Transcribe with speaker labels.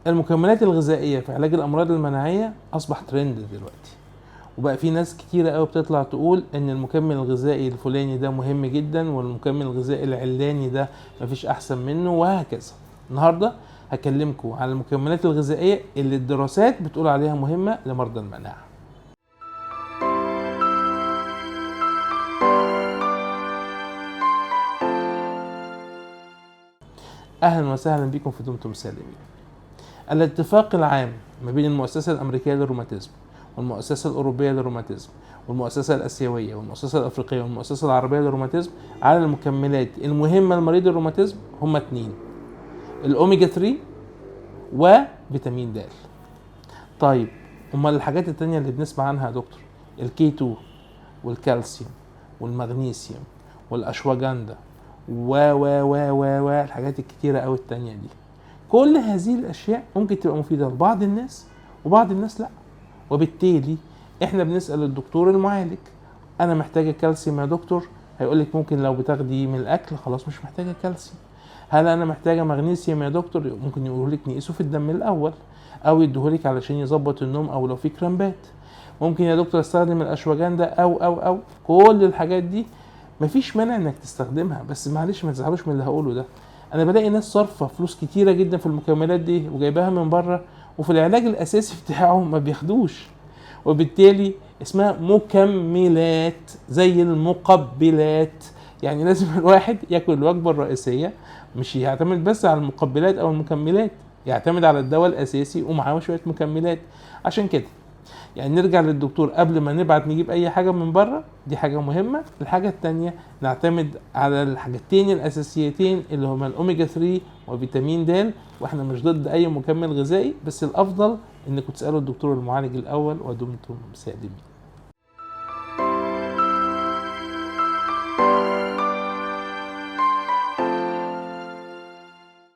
Speaker 1: المكملات الغذائية في علاج الأمراض المناعية أصبح ترند دلوقتي، وبقى في ناس كتيرة قوي بتطلع تقول إن المكمل الغذائي الفلاني ده مهم جدا، والمكمل الغذائي العلاني ده مفيش أحسن منه، وهكذا. النهاردة هكلمكم على المكملات الغذائية اللي الدراسات بتقول عليها مهمة لمرضى المناعة. أهلا وسهلا بكم في دمتم سالمين. الاتفاق العام ما بين المؤسسة الأمريكية للروماتيزم والمؤسسة الأوروبية للروماتيزم والمؤسسة الآسيوية والمؤسسة الأفريقية والمؤسسة العربية للروماتيزم على المكملات المهمة لمريض الروماتيزم هما 2، الأوميجا 3 وفيتامين د. طيب امال الحاجات التانية اللي بنسمع عنها يا دكتور؟ الكي 2 والكالسيوم والمغنيسيوم والاشواجندا و الحاجات الكتيرة قوي التانية دي. كل هذه الاشياء ممكن تبقى مفيدة لبعض الناس وبعض الناس لا، وبالتالي احنا بنسأل الدكتور المعالج انا محتاجة كالسيوم يا دكتور، هيقولك ممكن لو بتاخدي من الاكل خلاص مش محتاجة كالسيوم. هل انا محتاجة مغنيسيوم يا دكتور؟ ممكن يقولولك نقيسه في الدم الاول، او يديهولك علشان يظبط النوم او لو في كرامبات. ممكن يا دكتور استخدم الاشواجندا او كل الحاجات دي مفيش مانع انك تستخدمها، بس معلش ما تزعلوش من اللي هقوله ده. انا بلاقي ناس صارفه فلوس كتيره جدا في المكملات دي وجايباها من بره، وفي العلاج الاساسي بتاعه ما بياخدوش، وبالتالي اسمها مكملات زي المقبلات. يعني لازم الواحد ياكل الوجبه الرئيسيه، مش يعتمد بس على المقبلات او المكملات، يعتمد على الدواء الاساسي ومعاه شويه مكملات. عشان كده يعني نرجع للدكتور قبل ما نبعت نجيب اي حاجة من بره، دي حاجة مهمة. الحاجة التانية نعتمد على الحاجتين الاساسيتين اللي هما الاوميجا 3 وفيتامين د، واحنا مش ضد اي مكمل غذائي، بس الافضل انكم تسألوا الدكتور المعالج الاول. ودمتم سالمين.